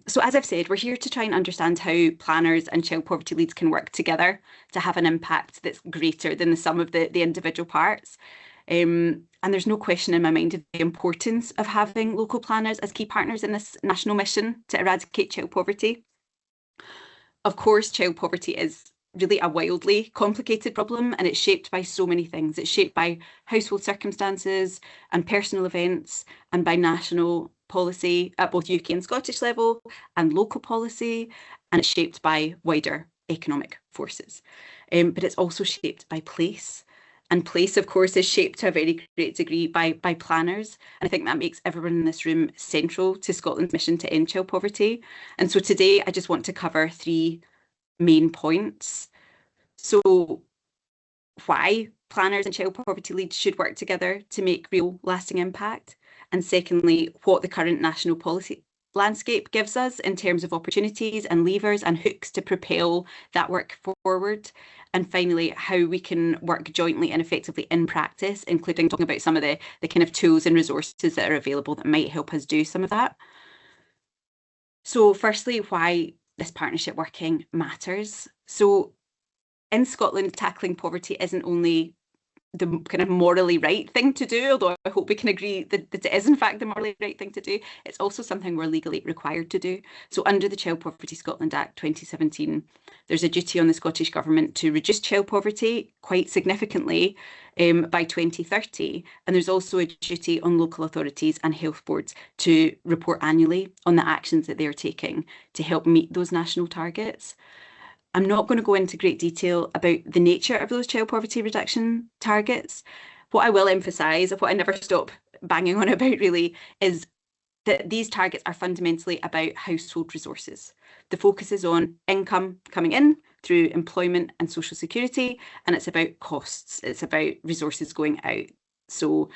So as I've said, we're here to try and understand how planners and child poverty leads can work together to have an impact that's greater than the sum of the individual parts. And there's no question in my mind of the importance of having local planners as key partners in this national mission to eradicate child poverty. Of course, child poverty is really a wildly complicated problem, and it's shaped by so many things. It's shaped by household circumstances and personal events, and by national policy at both UK and Scottish level, and local policy, and it's shaped by wider economic forces. But it's also shaped by place. And place, of course, is shaped to a very great degree by planners. And I think that makes everyone in this room central to Scotland's mission to end child poverty. And so today I just want to cover three main points. So why planners and child poverty leads should work together to make real lasting impact. And secondly, what the current national policy landscape gives us in terms of opportunities and levers and hooks to propel that work forward. And finally, how we can work jointly and effectively in practice, including talking about some of the kind of tools and resources that are available that might help us do some of that. So firstly, why this partnership working matters. So in Scotland, tackling poverty isn't only the kind of morally right thing to do, although I hope we can agree that it is in fact the morally right thing to do. It's also something we're legally required to do. So under the Child Poverty Scotland Act 2017, there's a duty on the Scottish Government to reduce child poverty quite significantly by 2030. And there's also a duty on local authorities and health boards to report annually on the actions that they're taking to help meet those national targets. I'm not going to go into great detail about the nature of those child poverty reduction targets. What I will emphasise, what I never stop banging on about really, is that these targets are fundamentally about household resources. The focus is on income coming in through employment and social security, and it's about costs. It's about resources going out. So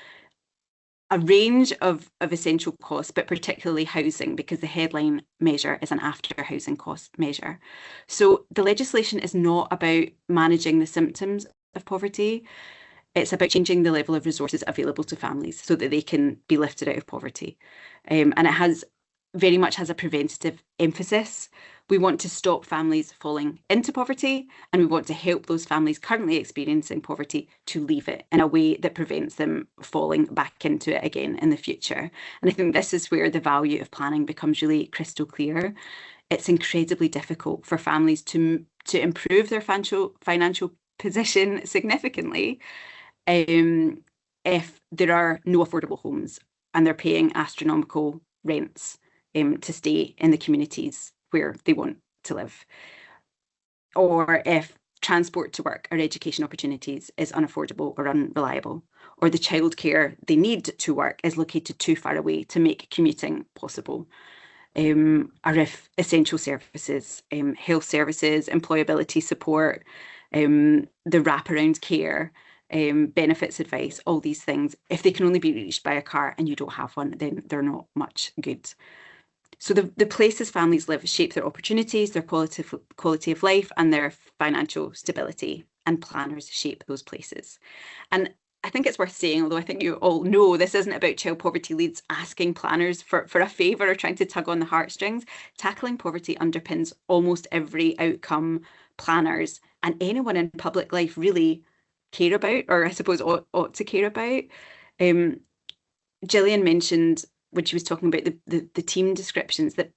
a range of essential costs, but particularly housing, because the headline measure is an after housing cost measure. So the legislation is not about managing the symptoms of poverty. It's about changing the level of resources available to families so that they can be lifted out of poverty. And it very much has a preventative emphasis. We want to stop families falling into poverty, and we want to help those families currently experiencing poverty to leave it in a way that prevents them falling back into it again in the future. And I think this is where the value of planning becomes really crystal clear. It's incredibly difficult for families to improve their financial position significantly if there are no affordable homes and they're paying astronomical rents to stay in the communities where they want to live, or if transport to work or education opportunities is unaffordable or unreliable, or the childcare they need to work is located too far away to make commuting possible, or if essential services, health services, employability support, the wraparound care, benefits advice, all these things, if they can only be reached by a car and you don't have one, then they're not much good. So the places families live shape their opportunities, their quality of life, and their financial stability, and planners shape those places. And I think it's worth saying, although I think you all know this isn't about child poverty leads asking planners for a favour or trying to tug on the heartstrings. Tackling poverty underpins almost every outcome planners and anyone in public life really care about, or I suppose ought to care about. Gillian mentioned when she was talking about the team descriptions that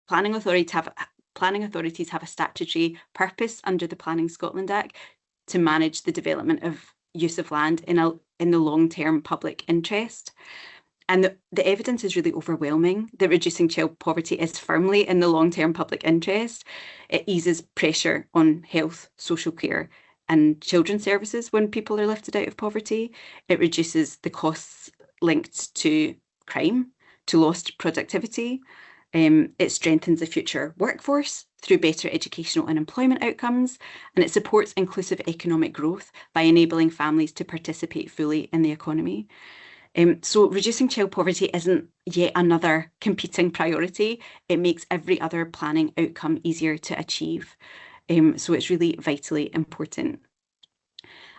planning authorities have a statutory purpose under the Planning Scotland Act to manage the development of use of land in the long-term public interest. And the evidence is really overwhelming that reducing child poverty is firmly in the long-term public interest. It eases pressure on health, social care, and children's services when people are lifted out of poverty. It reduces the costs linked to crime, to lost productivity. It strengthens the future workforce through better educational and employment outcomes, and it supports inclusive economic growth by enabling families to participate fully in the economy. So reducing child poverty isn't yet another competing priority. It makes every other planning outcome easier to achieve. So it's really vitally important.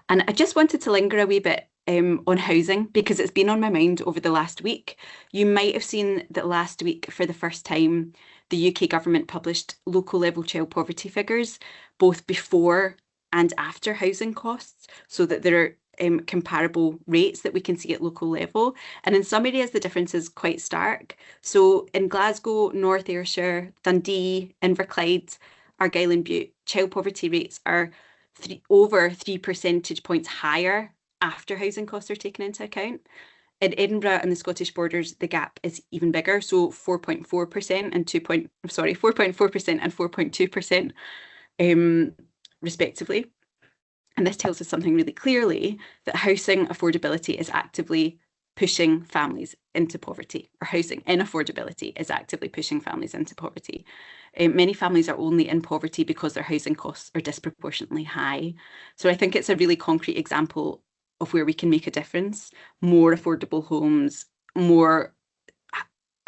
And I just wanted to linger a wee bit on housing, because it's been on my mind over the last week. You might have seen that last week, for the first time, the UK government published local level child poverty figures, both before and after housing costs, so that there are comparable rates that we can see at local level. And in some areas, the difference is quite stark. So in Glasgow, North Ayrshire, Dundee, Inverclyde, Argyll and Bute, child poverty rates are over 3 percentage points higher after housing costs are taken into account. In Edinburgh and the Scottish borders, the gap is even bigger, so 4.4% and 4.4% and 4.2%, respectively. And this tells us something really clearly, that housing affordability is actively pushing families into poverty, or housing inaffordability is actively pushing families into poverty. Many families are only in poverty because their housing costs are disproportionately high. So I think it's a really concrete example of where we can make a difference. More affordable homes, more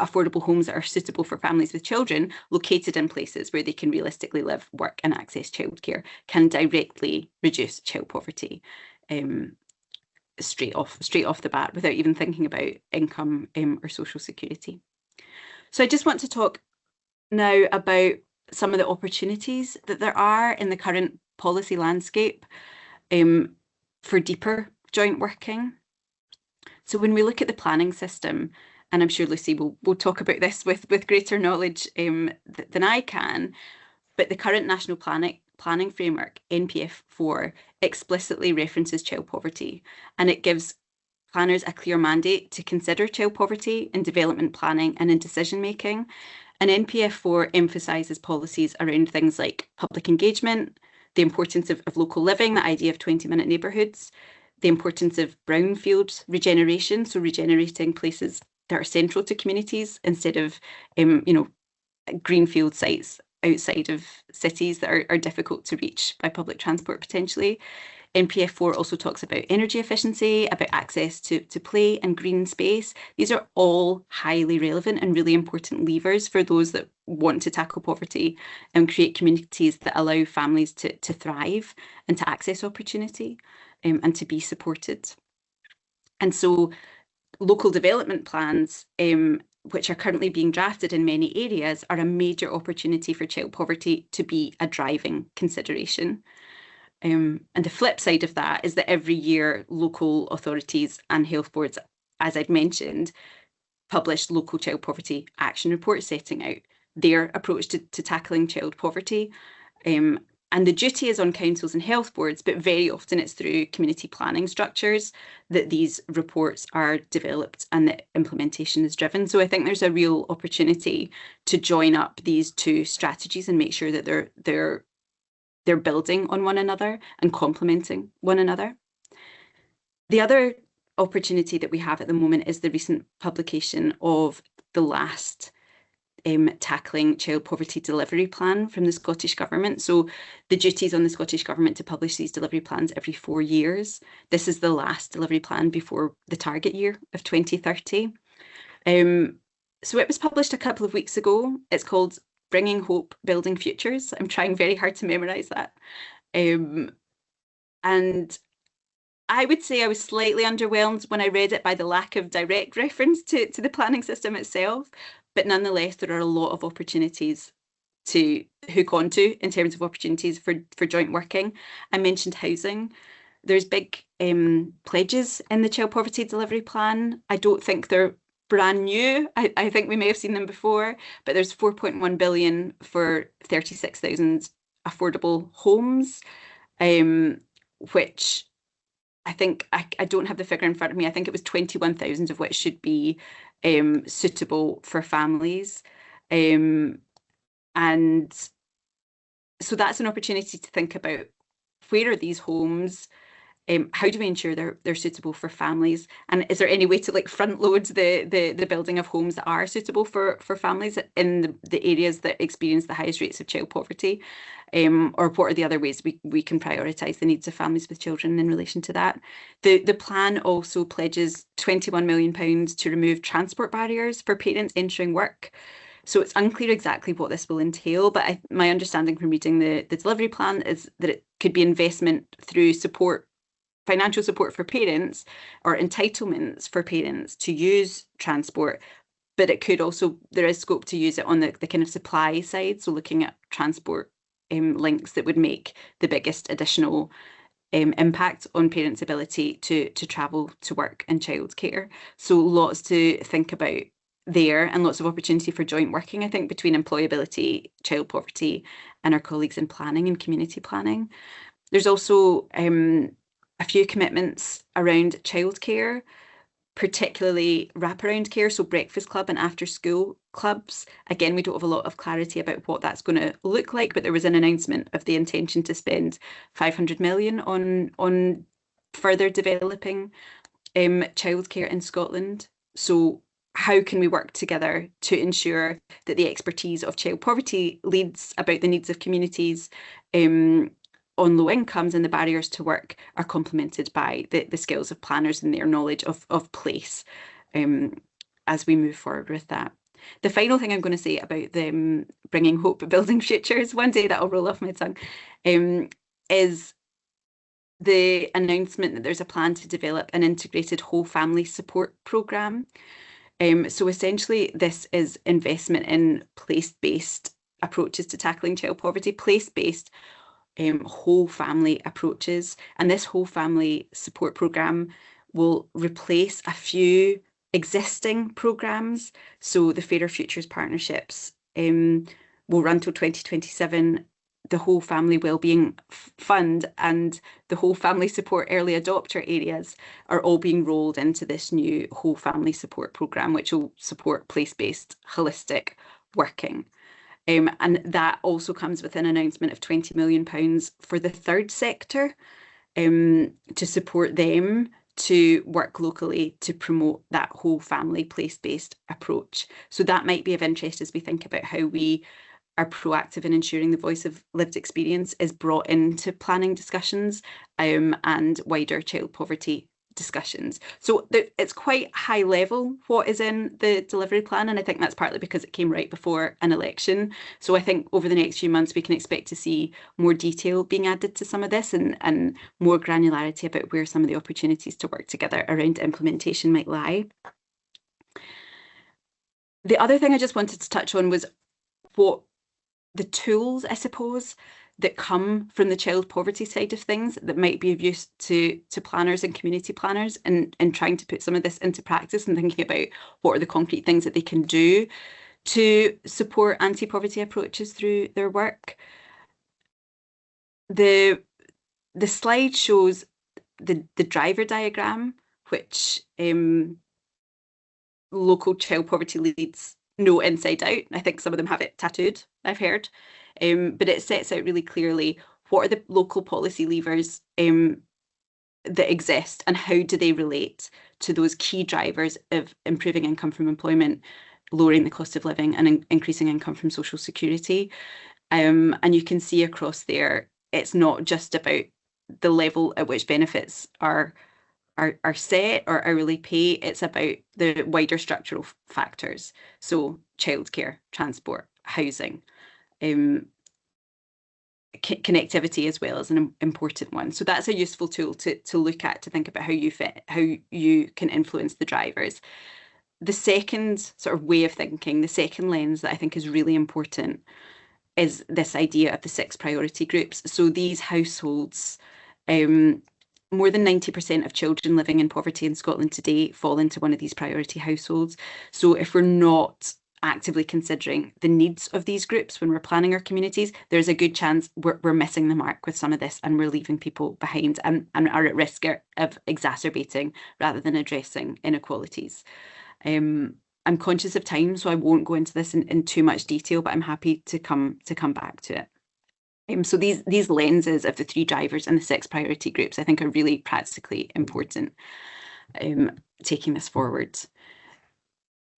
affordable homes that are suitable for families with children, located in places where they can realistically live, work and access childcare, can directly reduce child poverty straight off the bat, without even thinking about income or social security. So I just want to talk now about some of the opportunities that there are in the current policy landscape for deeper joint working. So when we look at the planning system, and I'm sure Lucie will talk about this with greater knowledge than I can, but the current national planning framework, NPF4, explicitly references child poverty, and it gives planners a clear mandate to consider child poverty in development planning and in decision making. And NPF4 emphasises policies around things like public engagement, the importance of local living, the idea of 20-minute neighbourhoods, the importance of brownfield regeneration, so regenerating places that are central to communities instead of, greenfield sites outside of cities that are difficult to reach by public transport potentially. NPF4 also talks about energy efficiency, about access to play and green space. These are all highly relevant and really important levers for those that want to tackle poverty and create communities that allow families to thrive and to access opportunity and to be supported. And so local development plans, which are currently being drafted in many areas, are a major opportunity for child poverty to be a driving consideration. And the flip side of that is that every year local authorities and health boards, as I've mentioned, publish local child poverty action reports setting out their approach to tackling child poverty. And the duty is on councils and health boards, but very often it's through community planning structures that these reports are developed and that implementation is driven. So I think there's a real opportunity to join up these two strategies and make sure that they're building on one another and complementing one another. The other opportunity that we have at the moment is the recent publication of the last tackling child poverty delivery plan from the Scottish Government. So the duty is on the Scottish Government to publish these delivery plans every 4 years. This is the last delivery plan before the target year of 2030. So it was published a couple of weeks ago. It's called Bringing Hope, Building Futures. I'm trying very hard to memorise that. And I would say I was slightly underwhelmed when I read it by the lack of direct reference to the planning system itself. But nonetheless, there are a lot of opportunities to hook onto in terms of opportunities for joint working. I mentioned housing. There's big pledges in the child poverty delivery plan. I don't think they're brand new. I think we may have seen them before, but there's 4.1 billion for 36,000 affordable homes, which I think, I don't have the figure in front of me, I think it was 21,000 of which should be suitable for families. And so that's an opportunity to think about, where are these homes? How do we ensure they're suitable for families? And is there any way to front load the building of homes that are suitable for families in the areas that experience the highest rates of child poverty? Or what are the other ways we can prioritise the needs of families with children in relation to that? The plan also pledges £21 million to remove transport barriers for parents entering work. So it's unclear exactly what this will entail, but my understanding from reading the delivery plan is that it could be investment through support financial support for parents or entitlements for parents to use transport, but it could also, there is scope to use it on the kind of supply side. So looking at transport links that would make the biggest additional impact on parents' ability to travel to work and childcare. So lots to think about there, and lots of opportunity for joint working, I think, between employability, child poverty, and our colleagues in planning and community planning. There's also a few commitments around childcare, particularly wraparound care, so breakfast club and after school clubs. Again, we don't have a lot of clarity about what that's going to look like, but there was an announcement of the intention to spend 500 million on further developing childcare in Scotland. So how can we work together to ensure that the expertise of child poverty leads about the needs of communities on low incomes and the barriers to work are complemented by the skills of planners and their knowledge of place as we move forward with that. The final thing I'm going to say about them bringing hope, building futures, one day that'll roll off my tongue, is the announcement that there's a plan to develop an integrated whole family support programme. So essentially, this is investment in place-based approaches to tackling child poverty, place-based whole family approaches. And this whole family support programme will replace a few existing programmes. So the Fairer Futures partnerships will run till 2027. The Whole Family Wellbeing Fund and the Whole Family Support Early Adopter areas are all being rolled into this new Whole Family Support Programme, which will support place-based holistic working. And that also comes with an announcement of £20 million for the third sector to support them to work locally to promote that whole family place-based approach. So that might be of interest as we think about how we are proactive in ensuring the voice of lived experience is brought into planning discussions and wider child poverty discussions. So it's quite high level what is in the delivery plan, and I think that's partly because it came right before an election. So I think over the next few months we can expect to see more detail being added to some of this and more granularity about where some of the opportunities to work together around implementation might lie. The other thing I just wanted to touch on was what the tools, I suppose, that come from the child poverty side of things that might be of use to planners and community planners and trying to put some of this into practice and thinking about what are the concrete things that they can do to support anti-poverty approaches through their work. The slide shows the driver diagram, which local child poverty leads know inside out. I think some of them have it tattooed, I've heard. But it sets out really clearly what are the local policy levers that exist and how do they relate to those key drivers of improving income from employment, lowering the cost of living and increasing income from social security. And you can see across there, it's not just about the level at which benefits are set or hourly pay, it's about the wider structural factors. So childcare, transport, housing, connectivity as well as an important one. So that's a useful tool to look at, to think about how you can influence the drivers. The second sort of way of thinking, the second lens that I think is really important is this idea of the 6 priority groups. So these households, more than 90% of children living in poverty in Scotland today fall into one of these priority households. So if we're not actively considering the needs of these groups when we're planning our communities, there's a good chance we're missing the mark with some of this and we're leaving people behind and are at risk of exacerbating rather than addressing inequalities. I'm conscious of time, so I won't go into this in too much detail, but I'm happy to come back to it. So these lenses of the 3 drivers and the 6 priority groups, I think, are really practically important taking this forward.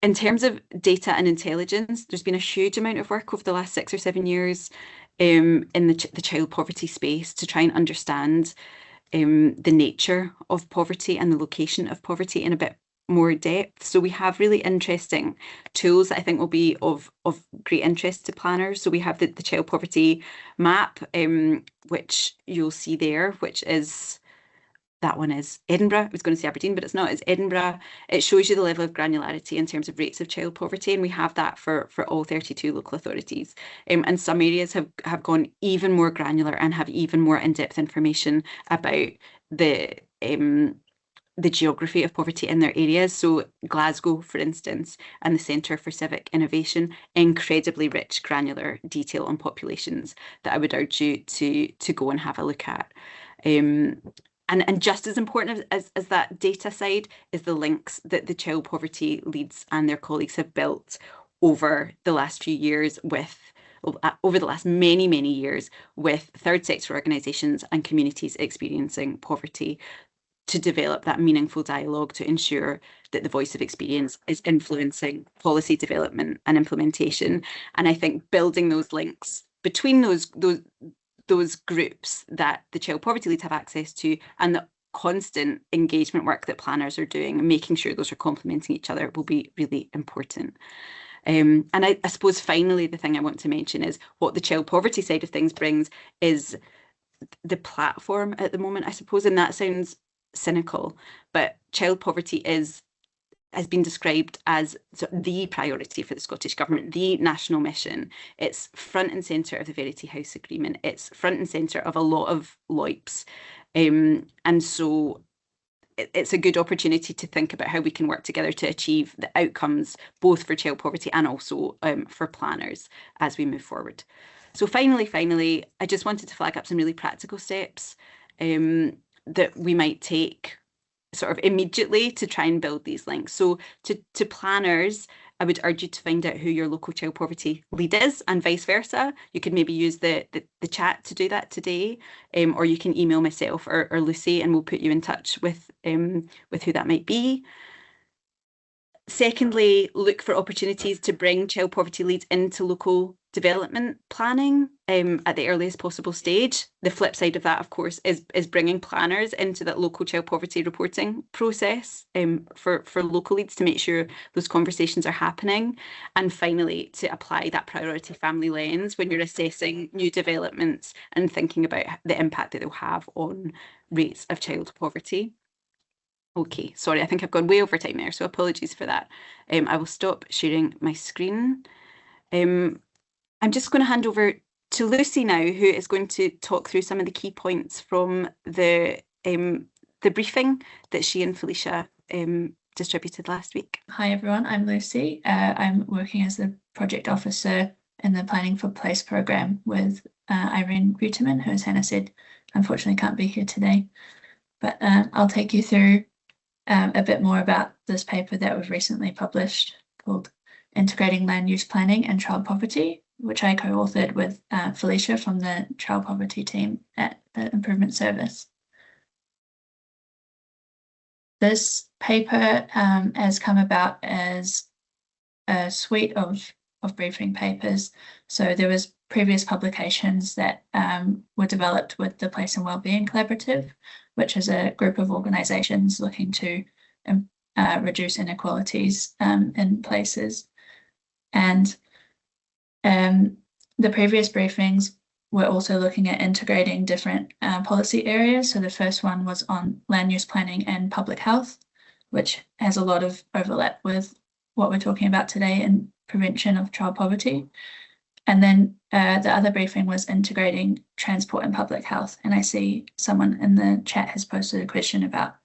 In terms of data and intelligence, there's been a huge amount of work over the last 6 or 7 years in the child poverty space to try and understand the nature of poverty and the location of poverty in a bit more depth. So we have really interesting tools that I think will be of great interest to planners. So we have the child poverty map, which you'll see there, which is that one is Edinburgh. I was going to say Aberdeen, but it's not. It's Edinburgh. It shows you the level of granularity in terms of rates of child poverty, and we have that for all 32 local authorities. And some areas have gone even more granular and have even more in-depth information about the geography of poverty in their areas. So Glasgow, for instance, and the Centre for Civic Innovation, incredibly rich, granular detail on populations that I would urge you to go and have a look at. And just as important as that data side is the links that the child poverty leads and their colleagues have built over the last few years over the last many years with third sector organisations and communities experiencing poverty, to develop that meaningful dialogue to ensure that the voice of experience is influencing policy development and implementation. And I think building those links between those groups that the child poverty leads have access to and the constant engagement work that planners are doing, making sure those are complementing each other, will be really important. And I suppose finally the thing I want to mention is what the child poverty side of things brings is the platform at the moment, I suppose, and that sounds cynical, but child poverty has been described as the priority for the Scottish Government, the national mission. It's front and centre of the Verity House Agreement. It's front and centre of a lot of LOIPs. And so it's a good opportunity to think about how we can work together to achieve the outcomes, both for child poverty and also for planners as we move forward. So finally, I just wanted to flag up some really practical steps that we might take sort of immediately to try and build these links. So to planners, I would urge you to find out who your local child poverty lead is and vice versa. You could maybe use the chat to do that today, or you can email myself or Lucie and we'll put you in touch with who that might be. Secondly, look for opportunities to bring child poverty leads into local development planning at the earliest possible stage. The flip side of that, of course, is bringing planners into that local child poverty reporting process for local leads to make sure those conversations are happening. And finally, to apply that priority family lens when you're assessing new developments and thinking about the impact that they'll have on rates of child poverty. Okay, sorry, I think I've gone way over time there, so apologies for that. I will stop sharing my screen. I'm just going to hand over to Lucie now, who is going to talk through some of the key points from the briefing that she and Felicia distributed last week. Hi everyone, I'm Lucie. I'm working as the project officer in the Planning for Place program with Irene Ruterman, who, as Hannah said, unfortunately can't be here today. But I'll take you through a bit more about this paper that we've recently published called Integrating Land Use Planning and Child Poverty, which I co-authored with Felicia from the Child Poverty team at the Improvement Service. This paper has come about as a suite of briefing papers. So there was previous publications that were developed with the Place and Wellbeing Collaborative, which is a group of organisations looking to reduce inequalities in places. And the previous briefings were also looking at integrating different policy areas. So the first one was on land use planning and public health, which has a lot of overlap with what we're talking about today in prevention of child poverty. And then the other briefing was integrating transport and public health. And I see someone in the chat has posted a question about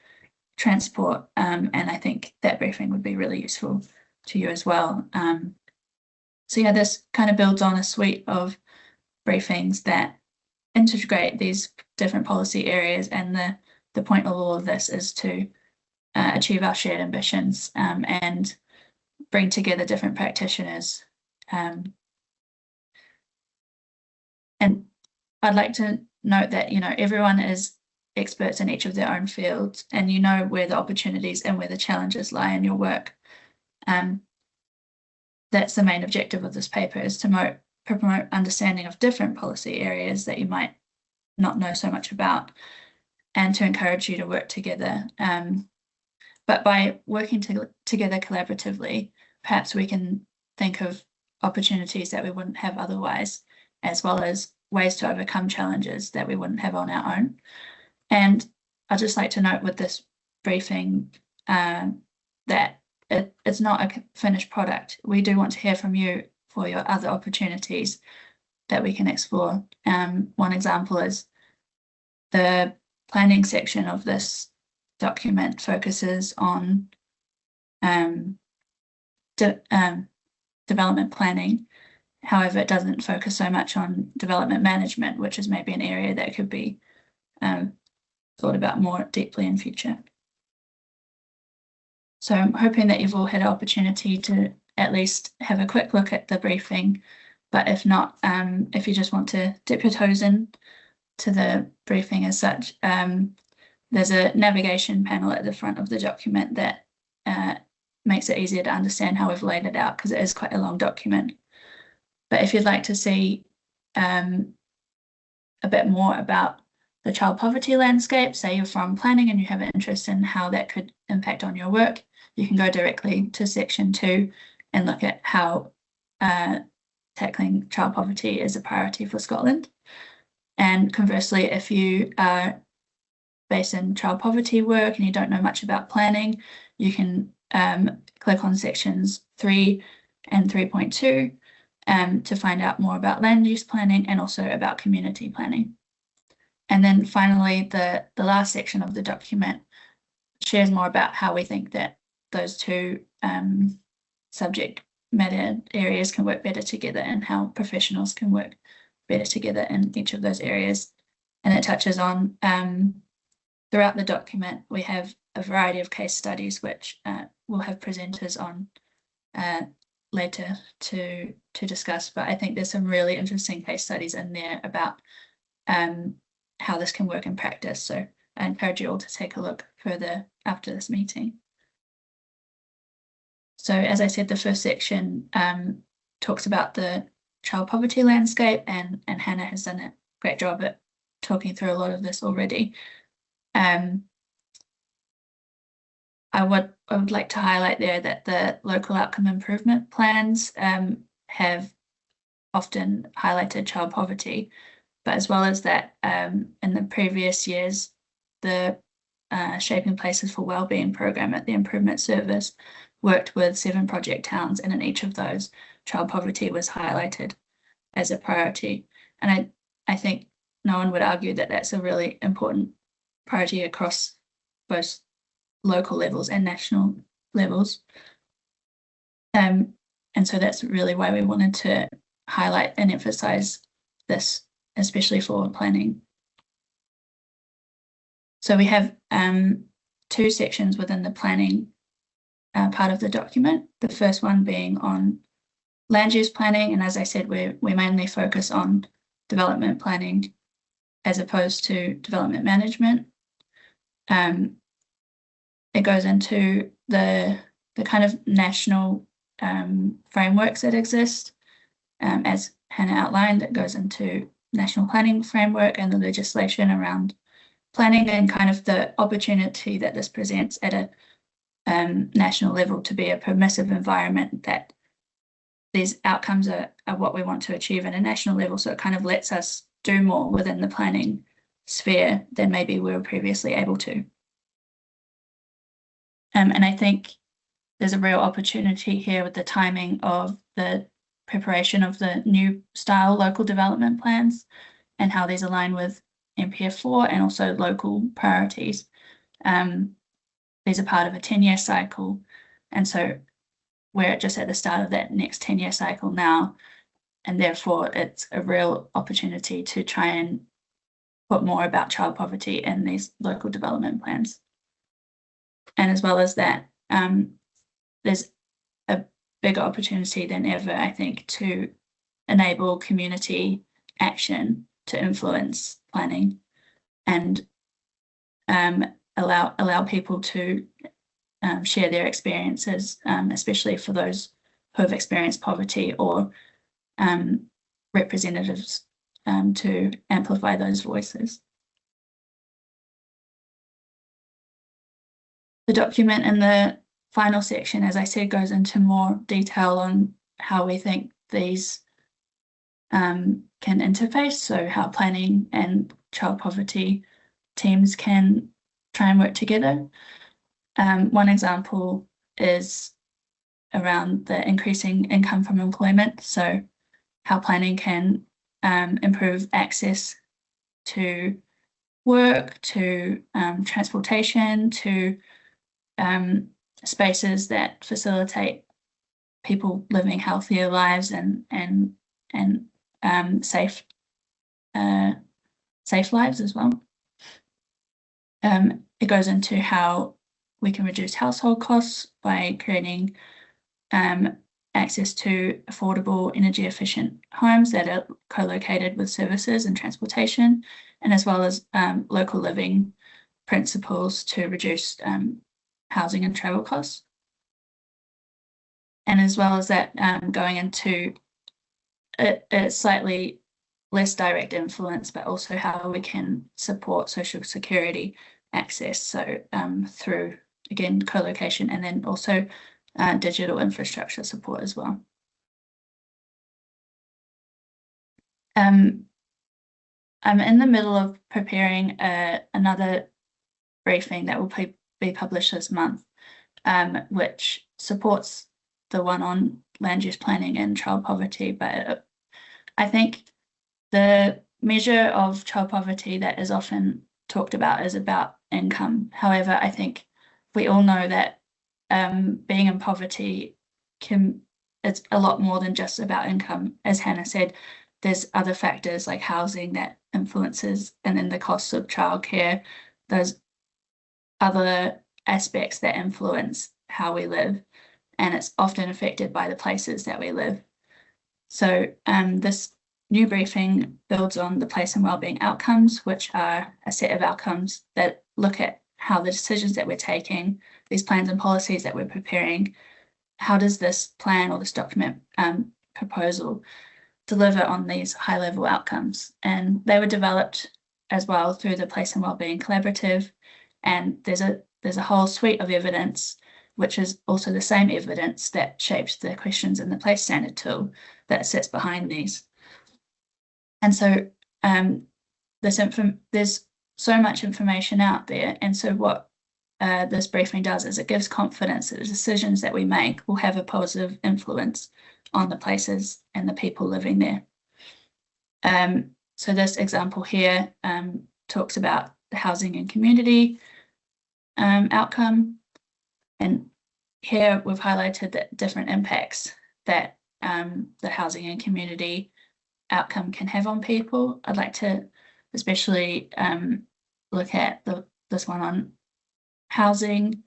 transport, and I think that briefing would be really useful to you as well. So yeah, this kind of builds on a suite of briefings that integrate these different policy areas, and the point of all of this is to achieve our shared ambitions and bring together different practitioners. And I'd like to note that, you know, everyone is experts in each of their own fields, and you know where the opportunities and where the challenges lie in your work. That's the main objective of this paper, is to promote understanding of different policy areas that you might not know so much about, and to encourage you to work together. But by working together collaboratively, perhaps we can think of opportunities that we wouldn't have otherwise, as well as ways to overcome challenges that we wouldn't have on our own. And I'd just like to note with this briefing that it's not a finished product. We do want to hear from you for your other opportunities that we can explore. One example is the planning section of this document focuses on development planning. However, it doesn't focus so much on development management, which is maybe an area that could be thought about more deeply in future. So I'm hoping that you've all had an opportunity to at least have a quick look at the briefing, but if not, if you just want to dip your toes in to the briefing as such, there's a navigation panel at the front of the document that makes it easier to understand how we've laid it out, because it is quite a long document. But if you'd like to see a bit more about the child poverty landscape, say you're from planning and you have an interest in how that could impact on your work, you can go directly to section 2 and look at how tackling child poverty is a priority for Scotland. And conversely, if you are based in child poverty work and you don't know much about planning, you can click on sections 3 and 3.2 to find out more about land use planning and also about community planning. And then finally, the last section of the document shares more about how we think that those two subject matter areas can work better together and how professionals can work better together in each of those areas. And it touches on, throughout the document, we have a variety of case studies which we'll have presenters on later to discuss, but I think there's some really interesting case studies in there about how this can work in practice. So I encourage you all to take a look further after this meeting. So as I said, the first section talks about the child poverty landscape, and Hanna has done a great job at talking through a lot of this already. I would like to highlight there that the local outcome improvement plans have often highlighted child poverty, but as well as that, in the previous years, the Shaping Places for Wellbeing program at the Improvement Service worked with 7 project towns, and in each of those, child poverty was highlighted as a priority. And I think no one would argue that that's a really important priority across both local levels and national levels. And so that's really why we wanted to highlight and emphasize this, especially for planning. So we have 2 sections within the planning part of the document. The first one being on land use planning, and as I said, we mainly focus on development planning as opposed to development management. It goes into the kind of national frameworks that exist. As Hanna outlined, it goes into national planning framework and the legislation around planning, and kind of the opportunity that this presents at a national level to be a permissive environment, that these outcomes are what we want to achieve at a national level. So it kind of lets us do more within the planning sphere than maybe we were previously able to. And I think there's a real opportunity here with the timing of the preparation of the new style local development plans and how these align with MPF4 and also local priorities. These are part of a 10-year cycle, and so we're just at the start of that next 10-year cycle now, and therefore it's a real opportunity to try and put more about child poverty in these local development plans. And as well as that, there's a bigger opportunity than ever, I think, to enable community action to influence planning and allow people to share their experiences, especially for those who have experienced poverty, or representatives to amplify those voices. The document in the final section, as I said, goes into more detail on how we think these can interface, so how planning and child poverty teams can try and work together. One example is around the increasing income from employment, so how planning can improve access to work, to transportation, to spaces that facilitate people living healthier lives and safe lives as well. It goes into how we can reduce household costs by creating access to affordable, energy efficient homes that are co-located with services and transportation, and as well as local living principles to reduce housing and travel costs. And as well as that, going into a slightly less direct influence, but also how we can support social security access. So through, again, co-location, and then also digital infrastructure support as well. I'm in the middle of preparing another briefing that will be published this month, which supports the one on land use planning and child poverty. But I think the measure of child poverty that is often talked about is about income. However, I think we all know that being in poverty it's a lot more than just about income. As Hannah said, there's other factors like housing that influences, and then the costs of childcare, those other aspects that influence how we live, and it's often affected by the places that we live. So this new briefing builds on the place and wellbeing outcomes, which are a set of outcomes that look at how the decisions that we're taking, these plans and policies that we're preparing, how does this plan or this document proposal deliver on these high-level outcomes? And they were developed as well through the Place and Wellbeing Collaborative, and there's a whole suite of evidence, which is also the same evidence that shaped the questions in the Place Standard tool that sits behind these. And so there's so much information out there, and so what this briefing does is it gives confidence that the decisions that we make will have a positive influence on the places and the people living there. So this example here talks about the housing and community outcome, and here we've highlighted the different impacts that the housing and community outcome can have on people. I'd like to especially look at this one on housing.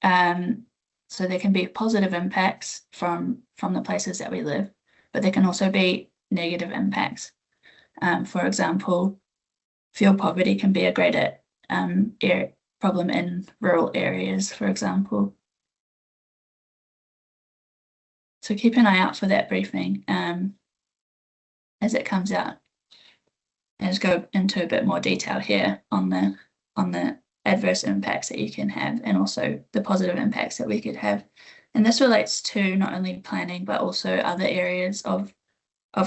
So there can be positive impacts from the places that we live, but there can also be negative impacts. For example, fuel poverty can be a greater problem in rural areas, for example. So keep an eye out for that briefing as it comes out. Let's go into a bit more detail here on the adverse impacts that you can have, and also the positive impacts that we could have. And this relates to not only planning, but also other areas of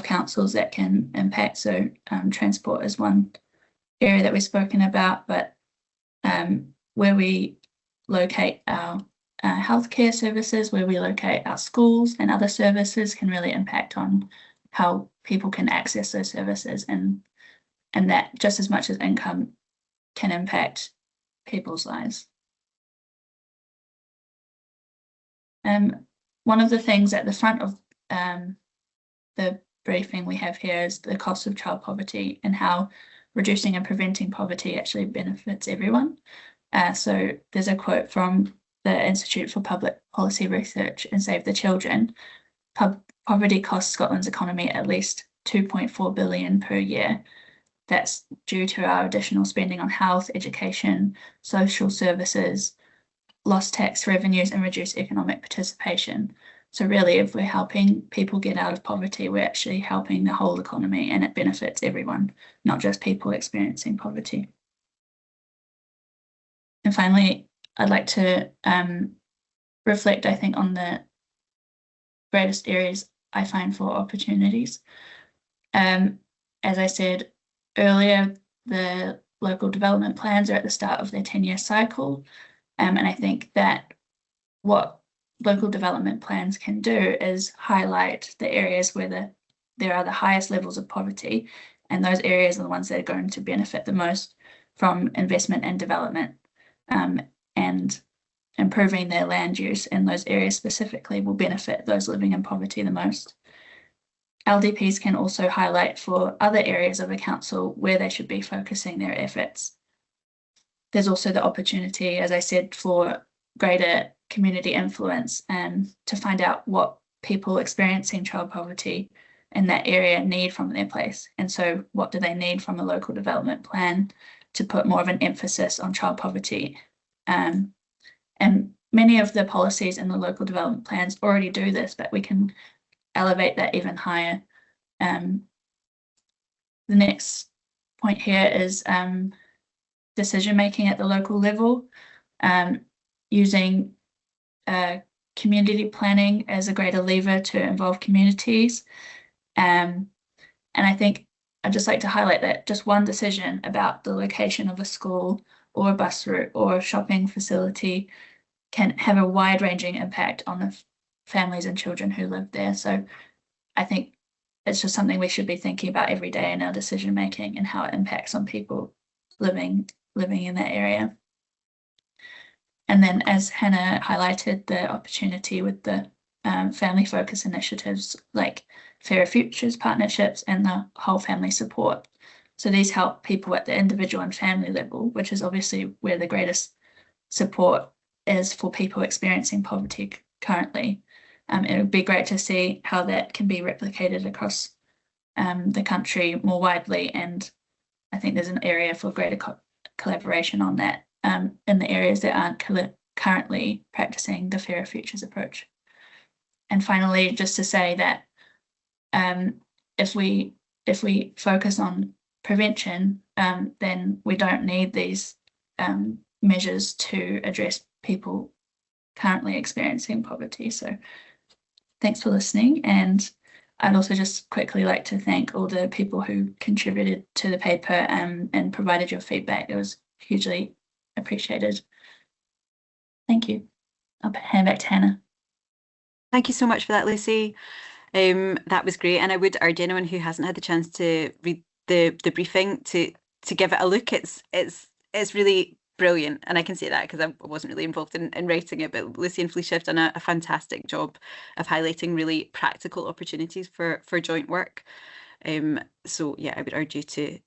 councils that can impact. So transport is one area that we've spoken about, but where we locate our healthcare services, where we locate our schools and other services can really impact on how people can access those services, and that just as much as income can impact people's lives. One of the things at the front of the briefing we have here is the cost of child poverty and how reducing and preventing poverty actually benefits everyone. So there's a quote from the Institute for Public Policy Research and Save the Children. Poverty costs Scotland's economy at least 2.4 billion per year. That's due to our additional spending on health, education, social services, lost tax revenues, and reduced economic participation. So really, if we're helping people get out of poverty, we're actually helping the whole economy, and it benefits everyone, not just people experiencing poverty. And finally, I'd like to reflect, I think, on the greatest areas I find for opportunities. As I said earlier, the local development plans are at the start of their 10-year cycle. And I think that what local development plans can do is highlight the areas where there are the highest levels of poverty, and those areas are the ones that are going to benefit the most from investment and development. And improving their land use in those areas specifically will benefit those living in poverty the most. LDPs can also highlight for other areas of a council where they should be focusing their efforts. There's also the opportunity, as I said, for greater community influence and to find out what people experiencing child poverty in that area need from their place. And so what do they need from a local development plan to put more of an emphasis on child poverty? And many of the policies in the local development plans already do this, but we can elevate that even higher. The next point here is decision making at the local level, using community planning as a greater lever to involve communities. And I think I'd just like to highlight that just one decision about the location of a school or a bus route or a shopping facility can have a wide-ranging impact on the families and children who live there. So I think it's just something we should be thinking about every day in our decision making and how it impacts on people living in that area. And then, as Hanna highlighted, the opportunity with the family focus initiatives like Fairer Futures partnerships and the whole family support. So these help people at the individual and family level, which is obviously where the greatest support is for people experiencing poverty currently. It would be great to see how that can be replicated across the country more widely, and I think there's an area for greater collaboration on that in the areas that aren't currently practicing the Fairer Futures approach. And finally, just to say that if we focus on prevention, then we don't need these measures to address people currently experiencing poverty. So thanks for listening. And I'd also just quickly like to thank all the people who contributed to the paper and provided your feedback. It was hugely appreciated. Thank you. I'll hand back to Hanna. Thank you so much for that, Lucie. That was great, and I would urge anyone who hasn't had the chance to read the briefing to give it a look. It's really brilliant, and I can say that because I wasn't really involved in writing it, but Lucie and Felicia have done a fantastic job of highlighting really practical opportunities for joint work. So yeah, I would urge you to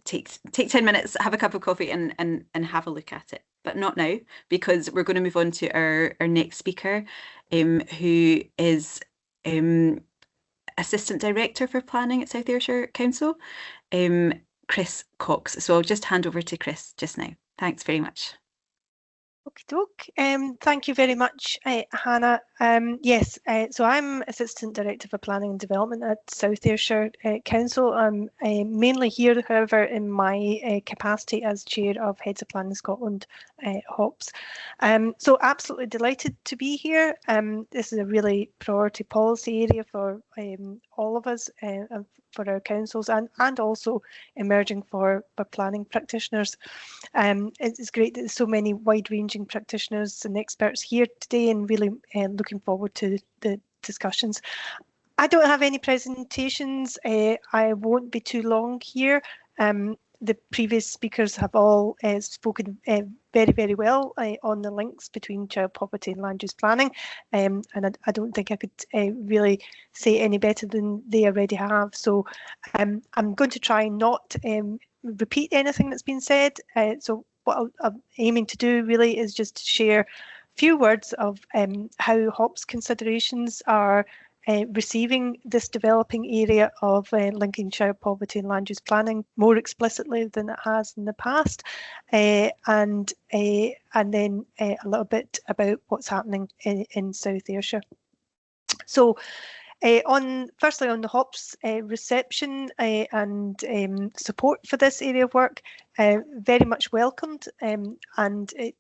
take 10 minutes, have a cup of coffee and have a look at it, but not now, because we're going to move on to our next speaker, who is Assistant Director for Planning at South Ayrshire Council, Chris Cox. So I'll just hand over to Chris just now. Thanks very much. Okie doke. Thank you very much, Hanna. Yes, so I'm Assistant Director for Planning and Development at South Ayrshire Council. I'm mainly here, however, in my capacity as Chair of Heads of Planning Scotland, HOPS. So absolutely delighted to be here. This is a really priority policy area for all of us, for our councils and also emerging for planning practitioners. It's great that there's so many wide-ranging practitioners and experts here today, and really looking forward to the discussions. I don't have any presentations. I won't be too long here. The previous speakers have all spoken very, very well on the links between child poverty and land use planning, and I don't think I could really say any better than they already have. So I'm going to try not repeat anything that's been said. So what I'm aiming to do really is just to share a few words of how HOPS considerations are receiving this developing area of linking child poverty and land use planning more explicitly than it has in the past, and then a little bit about what's happening in South Ayrshire. So firstly on the HOPS reception and support for this area of work, very much welcomed, and it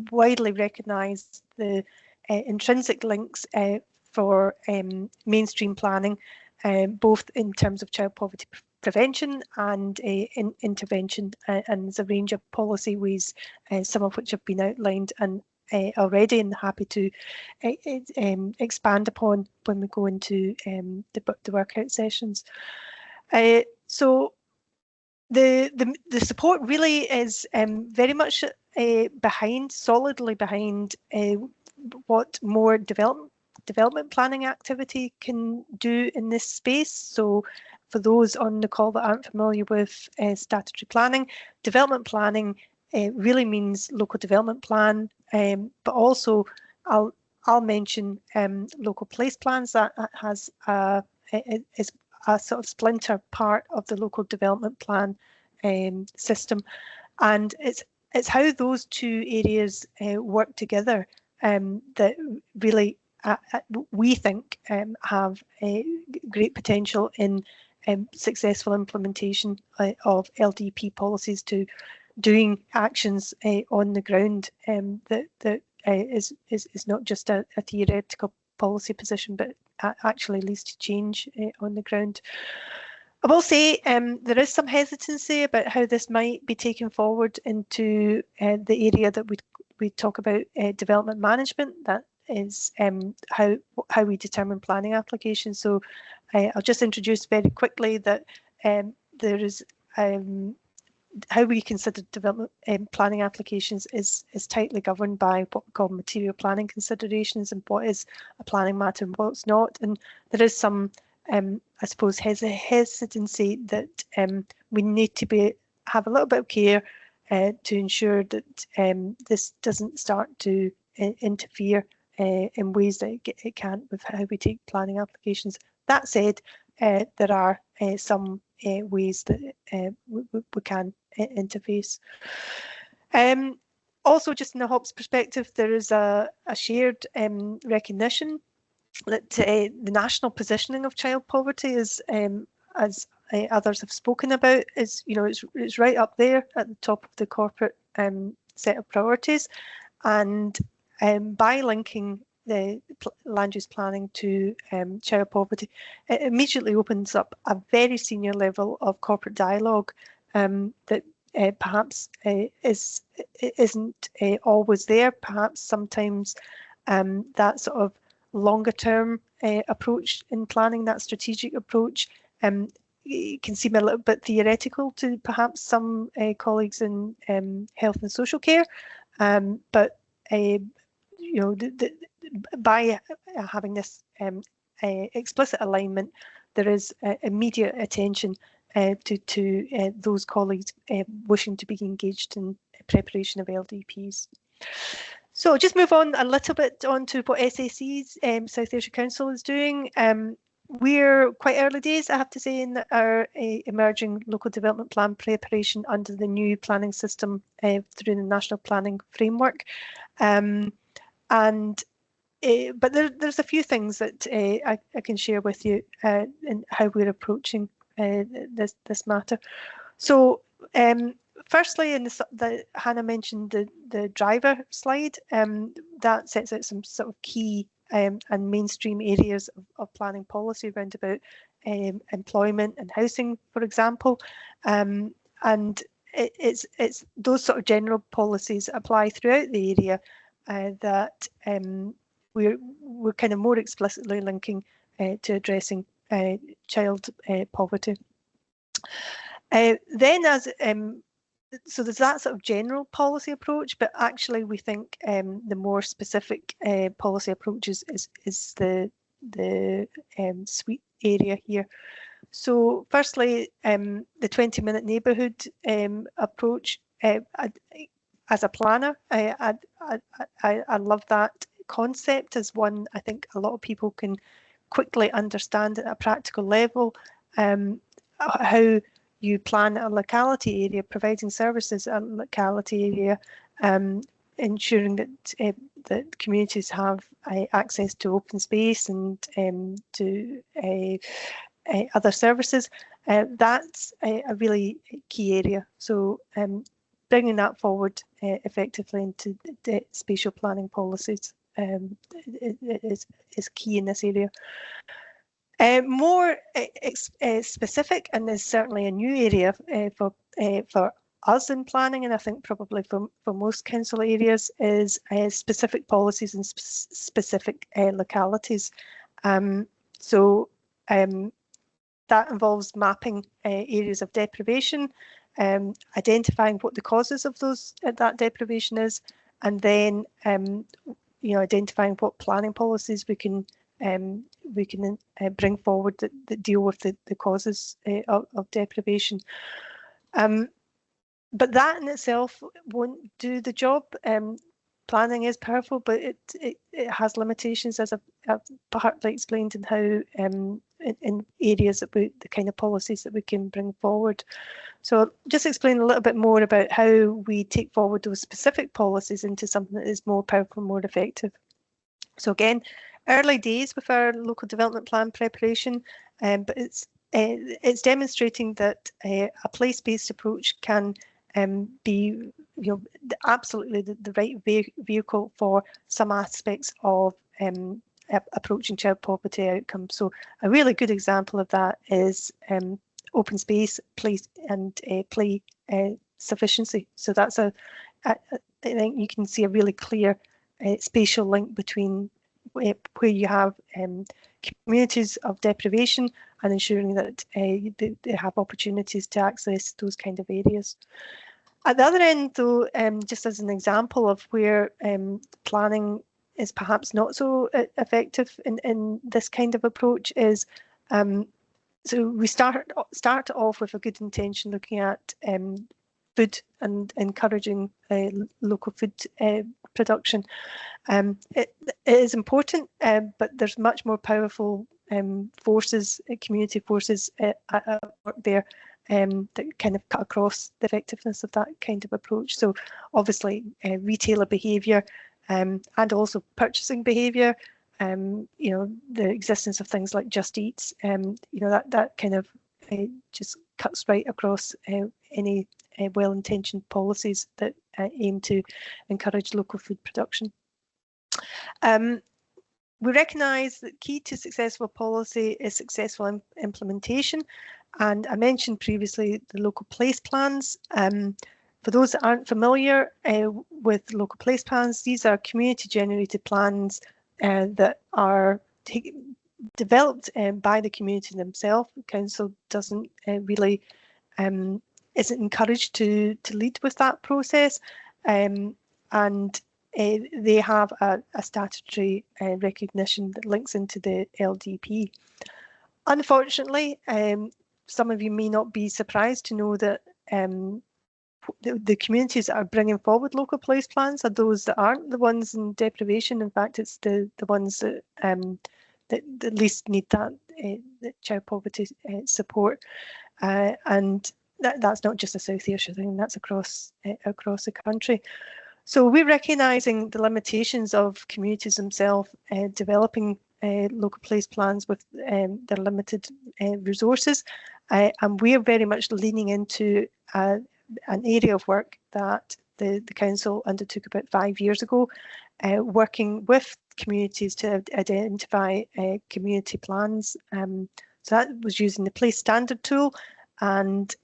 widely recognised the intrinsic links for mainstream planning, both in terms of child poverty prevention and intervention, and there's a range of policy ways, some of which have been outlined and already, and happy to expand upon when we go into the workout sessions. So the support really is very much solidly behind what more development planning activity can do in this space. So for those on the call that aren't familiar with statutory planning, development planning really means local development plan, but also I'll mention local place plans. That has is a sort of splinter part of the local development plan system, and it's how those two areas work together that really we think have a great potential in successful implementation of LDP policies, to doing actions on the ground that is not just a theoretical policy position, but actually leads to change on the ground. I will say there is some hesitancy about how this might be taken forward into the area that we talk about development management. That is how we determine planning applications. So I'll just introduce very quickly that there is how we consider development planning applications is tightly governed by what we call material planning considerations, and what is a planning matter and what's not. And there is some, I suppose, hesitancy that we need to have a little bit of care to ensure that this doesn't start to interfere in ways that it can't with how we take planning applications. That said, there are some ways that we can interface. Also, just in the HOPS perspective, there is a shared recognition that the national positioning of child poverty is, as others have spoken about, is, you know, it's right up there at the top of the corporate set of priorities, and by linking the land use planning to child poverty, it immediately opens up a very senior level of corporate dialogue that perhaps isn't always there. Perhaps sometimes that sort of longer term approach in planning, that strategic approach, it can seem a little bit theoretical to perhaps some colleagues in health and social care, but you know, by having this explicit alignment, there is immediate attention to those colleagues wishing to be engaged in preparation of LDPs. So just move on a little bit on to what SAC's South Ayrshire Council is doing. We're quite early days, I have to say, in our emerging local development plan preparation under the new planning system through the National Planning Framework. But there's a few things that I can share with you in how we're approaching this matter. So firstly, in the Hannah mentioned the driver slide, that sets out some sort of key and mainstream areas of planning policy around about employment and housing, for example, and it's those sort of general policies apply throughout the area that we're kind of more explicitly linking to addressing child poverty. Then so there's that sort of general policy approach, but actually we think the more specific policy approaches is the suite area here. So firstly, the 20-minute neighbourhood approach. As a planner, I love that concept as one I think a lot of people can quickly understand at a practical level, how you plan a locality area, providing services at a locality area, ensuring that that communities have access to open space and to other services. That's a really key area. So bringing that forward effectively into the spatial planning policies is key in this area. More specific, and there's certainly a new area for us in planning, and I think probably for most council areas, is specific policies in specific localities. So that involves mapping areas of deprivation, identifying what the causes of that deprivation is, and then identifying what planning policies we can bring forward that deal with the causes of deprivation. But that in itself won't do the job. Planning is powerful, but it has limitations, as I've partly explained, in how in areas that the kind of policies that we can bring forward. So I'll just explain a little bit more about how we take forward those specific policies into something that is more powerful, more effective. So again, early days with our local development plan preparation, but it's demonstrating that a place-based approach can be absolutely the right vehicle for some aspects of approaching child poverty outcomes. So a really good example of that is open space, play sufficiency. So that's I think you can see a really clear spatial link between where you have communities of deprivation and ensuring that they have opportunities to access those kind of areas. At the other end, though, just as an example of where planning is perhaps not so effective in this kind of approach is, so we start off with a good intention, looking at food and encouraging local food production. It is important, but there's much more powerful forces, community forces at work there that kind of cut across the effectiveness of that kind of approach. So obviously retailer behaviour and also purchasing behaviour, the existence of things like Just Eats, that kind of just cuts right across any well-intentioned policies that aim to encourage local food production. We recognise that key to successful policy is successful implementation, and I mentioned previously the local place plans. For those that aren't familiar with local place plans, these are community-generated plans that are developed by the community themselves. The council doesn't really isn't encouraged to lead with that process, and they have a statutory recognition that links into the LDP. Unfortunately, some of you may not be surprised to know that the communities that are bringing forward local place plans are those that aren't the ones in deprivation. In fact, it's the ones that that least need that child poverty support, and that's not just a South Ayrshire thing. That's across the country. So we're recognising the limitations of communities themselves developing local place plans with their limited resources, and we're very much leaning into an area of work that the council undertook about 5 years ago, working with communities to identify community plans. So that was using the Place Standard tool, and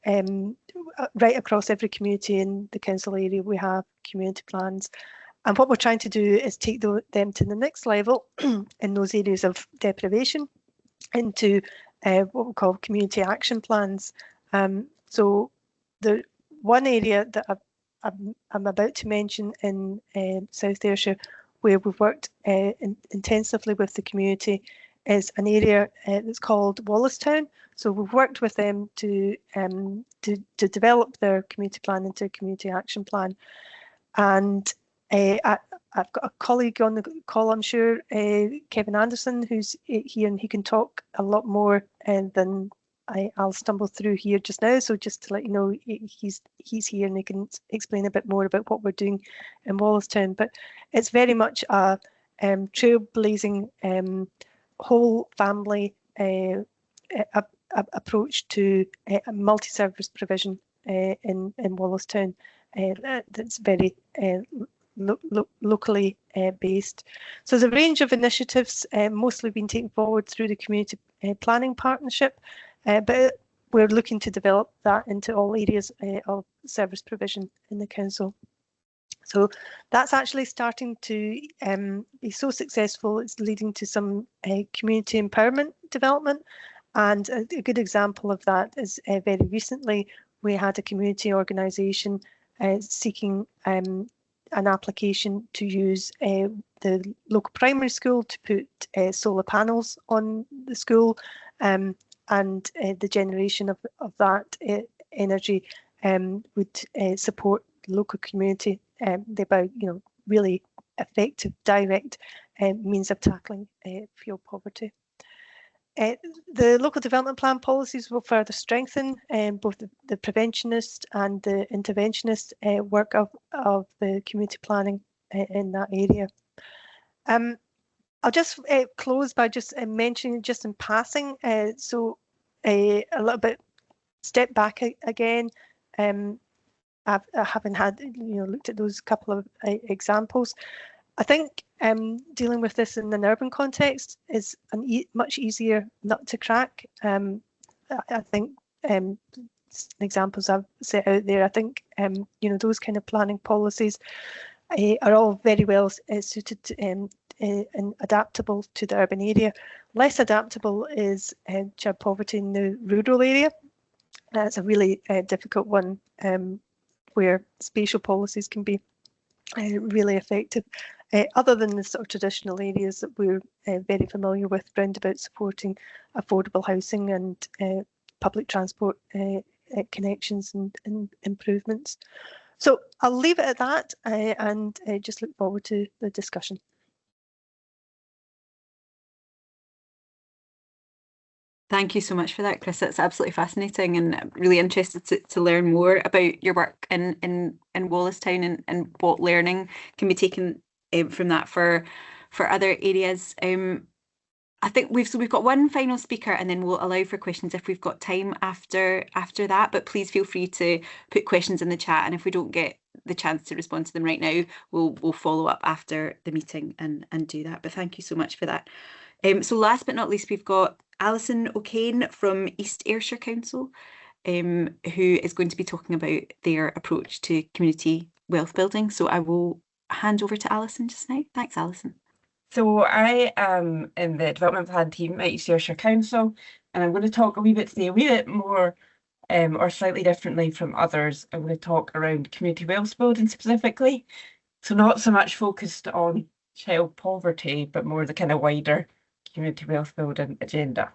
right across every community in the council area we have community plans. And what we're trying to do is take them to the next level in those areas of deprivation into what we call community action plans. So the one area that I'm about to mention in South Ayrshire, where we've worked intensively with the community, is an area that's called Wallistown. So we've worked with them to develop their community plan into a community action plan. And I've got a colleague on the call, I'm sure, Kevin Anderson, who's here, and he can talk a lot more than I'll stumble through here just now. So just to let you know, he's here and he can explain a bit more about what we're doing in Wallistown. But it's very much a trailblazing whole family approach to multi-service provision in Wallistown that's very locally based. So there's a range of initiatives mostly been taken forward through the community planning partnership, but we're looking to develop that into all areas of service provision in the council. So that's actually starting to be so successful, it's leading to some community empowerment development. And a good example of that is very recently we had a community organisation seeking an application to use the local primary school to put solar panels on the school, and the generation of that energy would support the local community, thereby, really effective, direct means of tackling fuel poverty. The local development plan policies will further strengthen both the preventionist and the interventionist work of the community planning in that area. I'll just close by just mentioning, just in passing, so a little bit step back again. I haven't had, looked at those couple of examples. I think dealing with this in an urban context is much easier nut to crack. I think examples I've set out there, I think those kind of planning policies are all very well suited and adaptable to the urban area. Less adaptable is child poverty in the rural area. That's a really difficult one, where spatial policies can be really effective. Other than the sort of traditional areas that we're very familiar with, round about supporting affordable housing and public transport connections and improvements. So I'll leave it at that and just look forward to the discussion. Thank you so much for that, Chris. It's absolutely fascinating, and I'm really interested to learn more about your work in Wallistown and what learning can be taken from that for other areas. I think we've got one final speaker, and then we'll allow for questions if we've got time after that. But please feel free to put questions in the chat, and if we don't get the chance to respond to them right now, we'll follow up after the meeting and do that. But thank you so much for that. So last but not least, we've got Alison O'Kane from East Ayrshire Council, who is going to be talking about their approach to community wealth building. So I will hand over to Alison just now. Thanks, Alison. So I am in the development plan team at East Ayrshire Council, and I'm going to talk a wee bit more or slightly differently from others. I'm going to talk around community wealth building specifically. So not so much focused on child poverty, but more the kind of wider community wealth building agenda.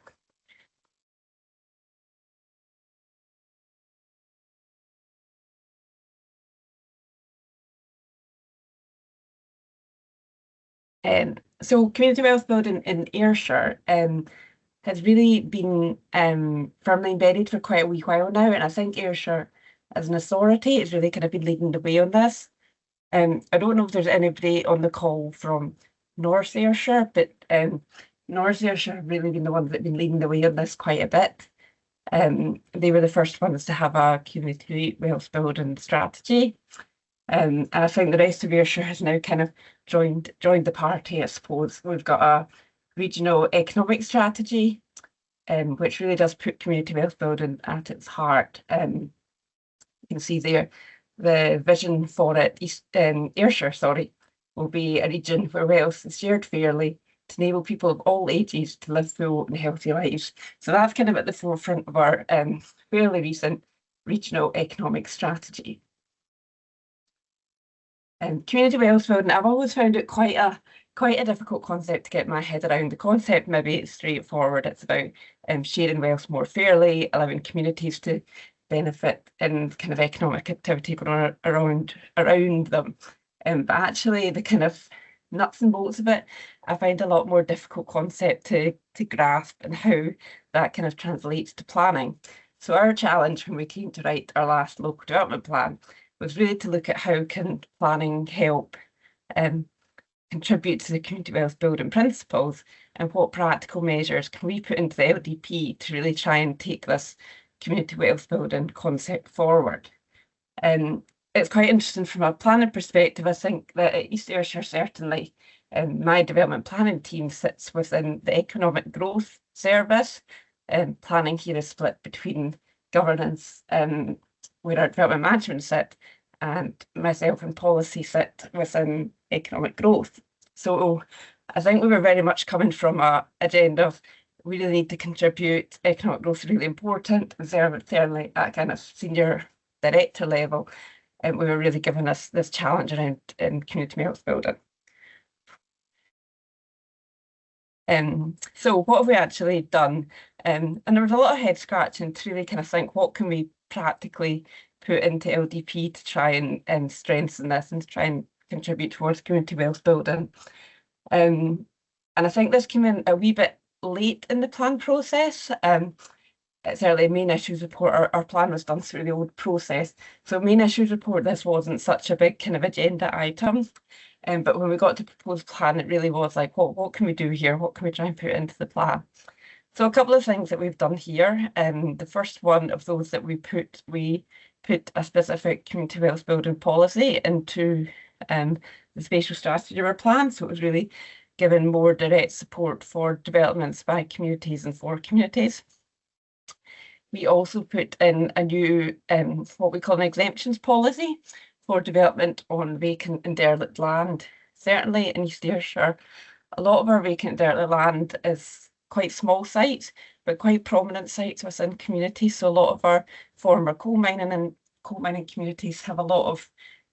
So community wealth building in Ayrshire has really been firmly embedded for quite a wee while now, and I think Ayrshire as an authority has really kind of been leading the way on this. I don't know if there's anybody on the call from North Ayrshire, but North Ayrshire have really been the ones that have been leading the way on this quite a bit. They were the first ones to have a community wealth building strategy. And I think the rest of Ayrshire has now kind of joined the party, I suppose. We've got a regional economic strategy, which really does put community wealth building at its heart. You can see there the vision for it. Ayrshire, will be a region where wealth is shared fairly to enable people of all ages to live full and healthy lives. So that's kind of at the forefront of our fairly recent regional economic strategy. Community wealth building, I've always found it quite a difficult concept to get my head around. The concept maybe it's straightforward. It's about sharing wealth more fairly, allowing communities to benefit in kind of economic activity going on around them. But actually the kind of nuts and bolts of it, I find a lot more difficult concept to grasp, and how that kind of translates to planning. So our challenge when we came to write our last local development plan was really to look at how can planning help contribute to the community wealth building principles, and what practical measures can we put into the LDP to really try and take this community wealth building concept forward. It's quite interesting from a planning perspective. I think that at East Ayrshire certainly, my development planning team sits within the economic growth service. Planning here is split between governance, where our development management sit, and myself and policy sit within economic growth. So I think we were very much coming from an agenda of we really need to contribute, economic growth is really important, and certainly at kind of senior director level, and we were really given us this challenge around community health building. So what have we actually done? And there was a lot of head scratching to really kind of think, what can we practically put into LDP to try and strengthen this and to try and contribute towards community wealth building. And I think this came in a wee bit late in the plan process. It's early main issues report, our plan was done through the old process. So main issues report, this wasn't such a big kind of agenda item. But when we got to proposed plan, it really was like, what can we do here? What can we try and put into the plan? So a couple of things that we've done here. The first one of those that we put a specific community wealth building policy into the spatial strategy of our plan. So it was really given more direct support for developments by communities and for communities. We also put in a new, what we call an exemptions policy for development on vacant and derelict land. Certainly in East Ayrshire, a lot of our vacant and derelict land is quite small sites, but quite prominent sites within communities. So a lot of our former coal mining communities have a lot of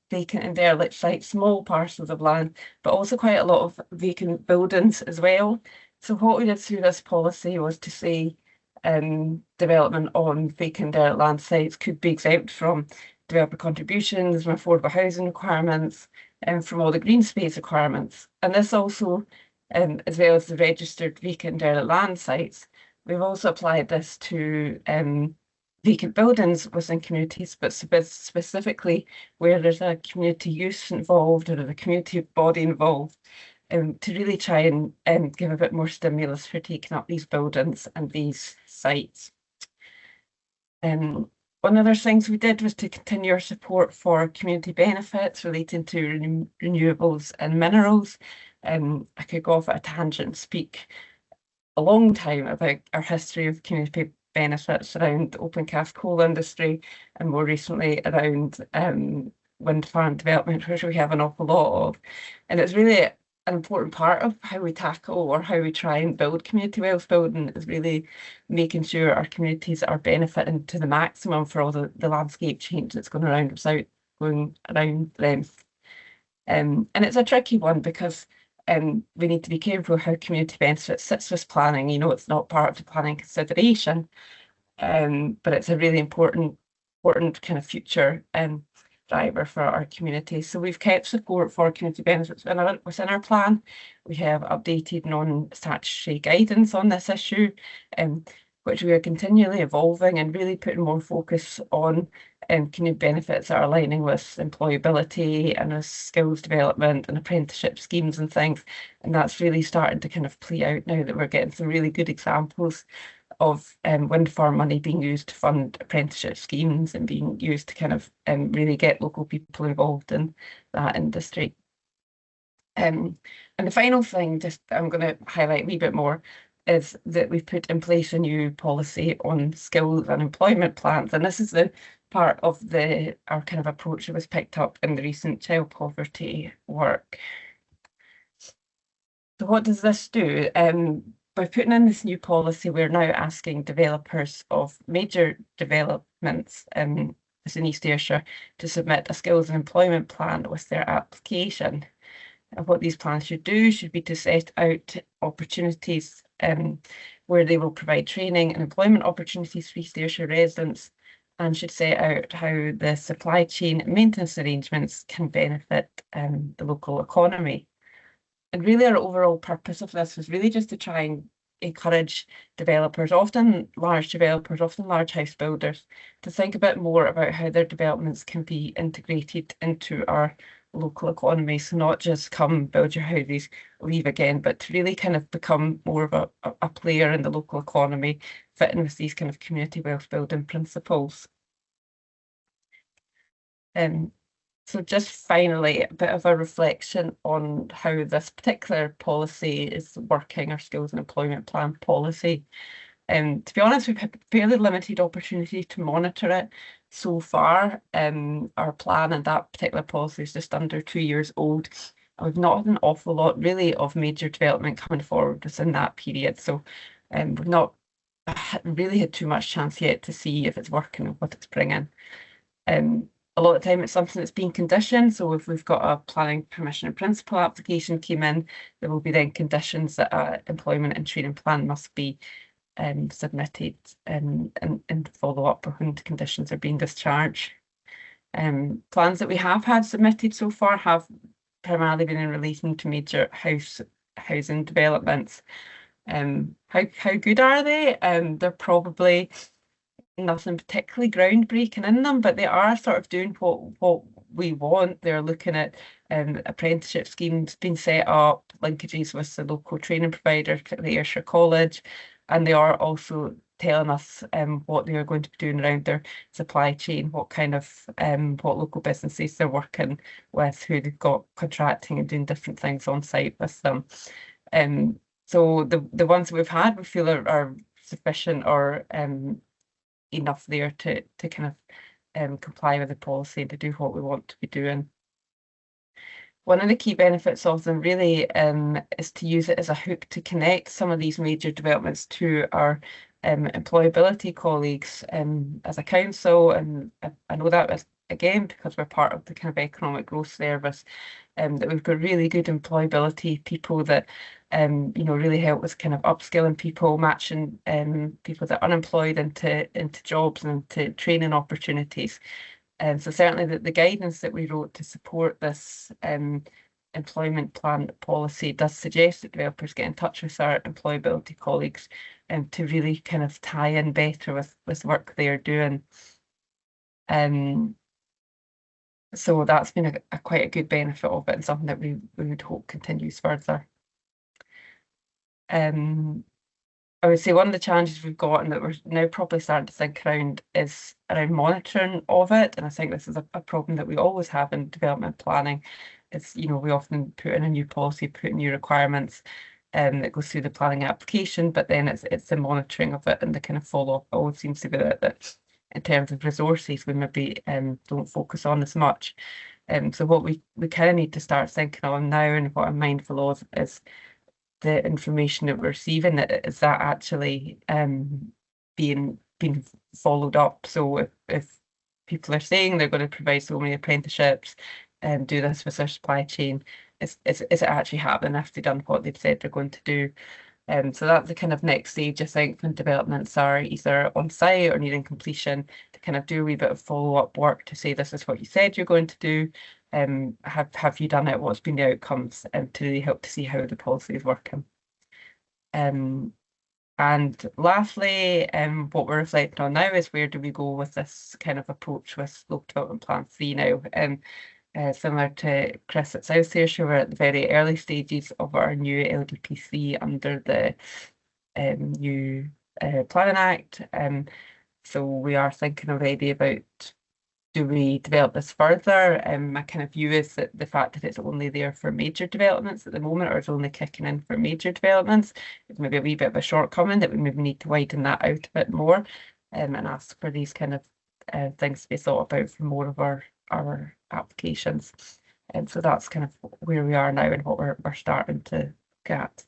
vacant and derelict sites, small parcels of land, but also quite a lot of vacant buildings as well. So what we did through this policy was to say development on vacant derelict land sites could be exempt from developer contributions, from affordable housing requirements, and from all the green space requirements. And this also, as well as the registered vacant derelict land sites, we've also applied this to vacant buildings within communities, but specifically where there's a community use involved or a community body involved, to really try and give a bit more stimulus for taking up these buildings and these sites. One of the things we did was to continue our support for community benefits relating to renewables and minerals. I could go off at a tangent and speak a long time about our history of community benefits around the open cast coal industry and more recently around wind farm development, which we have an awful lot of. And it's really an important part of how we tackle or how we try and build community wealth building is really making sure our communities are benefiting to the maximum for all the landscape change that's going around without going around them. And it's a tricky one because we need to be careful how community benefit sits with planning. You know, it's not part of the planning consideration, but it's a really important kind of future driver for our community. So we've kept support for community benefits within our plan. We have updated non-statutory guidance on this issue, which we are continually evolving and really putting more focus on community benefits that are aligning with employability and with skills development and apprenticeship schemes and things. And that's really starting to kind of play out now that we're getting some really good examples of wind farm money being used to fund apprenticeship schemes and being used to kind of really get local people involved in that industry. And the final thing, just I'm going to highlight a wee bit more, is that we've put in place a new policy on skills and employment plans. And this is the part of our kind of approach that was picked up in the recent child poverty work. So what does this do? By putting in this new policy, we're now asking developers of major developments within East Ayrshire to submit a skills and employment plan with their application. And what these plans should do should be to set out opportunities where they will provide training and employment opportunities for East Ayrshire residents, and should set out how the supply chain and maintenance arrangements can benefit the local economy. And really our overall purpose of this was really just to try and encourage developers, often large house builders, to think a bit more about how their developments can be integrated into our local economy. So not just come build your houses, leave again, but to really kind of become more of a player in the local economy, fitting with these kind of community wealth building principles. So just finally, a bit of a reflection on how this particular policy is working, our skills and employment plan policy. To be honest, we've had fairly limited opportunity to monitor it so far. Our plan and that particular policy is just under 2 years old. And we've not had an awful lot really of major development coming forward within that period. So we've not really had too much chance yet to see if it's working and what it's bringing. A lot of the time it's something that's been conditioned. So if we've got a planning permission in principle application came in, there will be then conditions that an employment and training plan must be submitted and follow up when the conditions are being discharged. Plans that we have had submitted so far have primarily been in relation to major housing developments. How good are they? They're probably nothing particularly groundbreaking in them, but they are sort of doing what we want. They're looking at apprenticeship schemes being set up, linkages with the local training provider, particularly Ayrshire College, and they are also telling us what they are going to be doing around their supply chain, what kind of what local businesses they're working with, who they've got contracting and doing different things on site with them. So the ones that we've had, we feel are sufficient or enough there to kind of comply with the policy and to do what we want to be doing. One of the key benefits of them really is to use it as a hook to connect some of these major developments to our employability colleagues as a council, and I know that is, again, because we're part of the kind of economic growth service, that we've got really good employability people that really help with kind of upskilling people, matching people that are unemployed into jobs and into training opportunities. So certainly the guidance that we wrote to support this employment plan policy does suggest that developers get in touch with our employability colleagues to really kind of tie in better with work they're doing. So that's been a quite a good benefit of it, and something that we would hope continues further. I would say one of the challenges we've got and that we're now probably starting to think around is around monitoring of it. And I think this is a problem that we always have in development planning. It's, we often put in a new policy, put in new requirements that goes through the planning application, but then it's the monitoring of it and the kind of follow-up always seems to be that in terms of resources we maybe don't focus on as much. So what we kind of need to start thinking on now, and what I'm mindful of, is the information that we're receiving, is that actually being followed up. So if people are saying they're going to provide so many apprenticeships and do this with their supply chain, is it actually happening? Have they done what they've said they're going to do? So that's the kind of next stage, I think, when developments are either on site or nearing completion, to kind of do a wee bit of follow-up work to say, this is what you said you're going to do. Have you done it? What's been the outcomes? To really help to see how the policy is working. And lastly, what we're reflecting on now is, where do we go with this kind of approach with Local Development Plan 3 now? Similar to Chris at South Ayrshire, we're at the very early stages of our new LDP3 under the new Planning Act. So we are thinking already about, do we develop this further? My kind of view is that the fact that it's only there for major developments at the moment, or it's only kicking in for major developments, is maybe a wee bit of a shortcoming, that we maybe need to widen that out a bit more and ask for these kind of things to be thought about for more of our applications. And so that's kind of where we are now and what we're starting to look at.